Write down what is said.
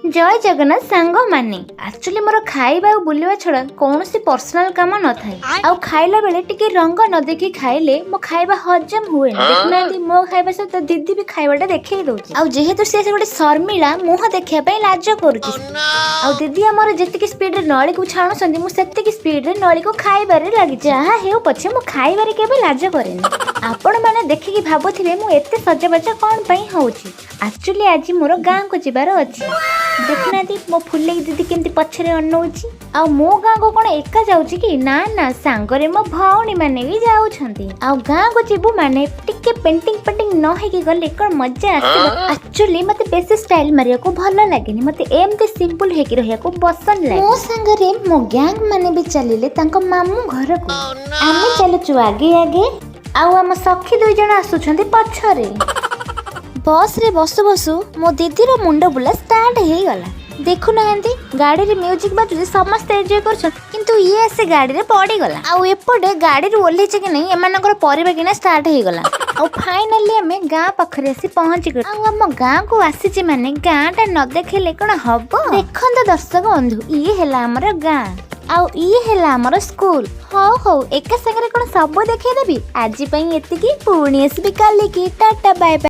जय जगन्नाथ सांग माने एक्चुअली मोर खाइबा बुलवा छड़ा कौन सी पर्सनल काम न थाए आउ खाइला बेले टिके रंग न देखि खाइले मो खाइबा हजम हुए देखना मो खाइबा सहित दीदी भी खाइबाटा देखै दउची आउ जेहेतु से गोटे शर्मिला मुह देखिया पई लाज करूची आउ दीदी हमर जेतिकी स्पीड रे नळी को छाणु संदी मु सेतिकी स्पीड रे नळी को खाइबारे लागी जहा हेउ पछे मु खाइबारे केबे लाज करेनी आपण माने देखिकी भाबुथिबे मु एते सजबाजा कोन पई होउची एक्चुअली आज मोर गां को जिबार अछि देखना दी मो फुले दीदी केमती पछरे अनौची आ मो गां को कोन एका जाउची कि ना ना सांगरे मो भौणी माने भी जाउछंती आ गां को जिबु माने टिके पेंटिंग न हे कि गले कोन मजा आसी एक्चुअली मते बेसी स्टाइल मारिया को भलो लागेनी मते एमते सिंपल हे कि रहिया को पसंद लागे मो संगरे मो गैंग माने भी चलिले तांको मामू घर को आमे चलुचु आगे आगे आउ हम सखी दुई जण आसुछंती पछरे बस रे बसु बसु मो दीदी रो मुंड बुला स्टार्ट हे गला देखु नहंती गाड़ी रे म्यूजिक बाजु समस्त एन्जॉय करछ किंतु ये आसे गाड़ी रे पड़ी गला आ एपडे गाड़ी रे ओल्हे छ कि नहीं एमानकर परिबा किना स्टार्ट हे गला आ फाइनली हमें गां पखरे आसी पहुंच गए आ हम गां को आसी जे माने गां ता न देखले कोन हबो देखन दर्शक बंधु ये हैला हमर गां आउ ये हैला हमर स्कूल हो एका संगे कोन सब देखे देबी आज पई एतिकी पुणी आसी काली की टाटा बाय बाय।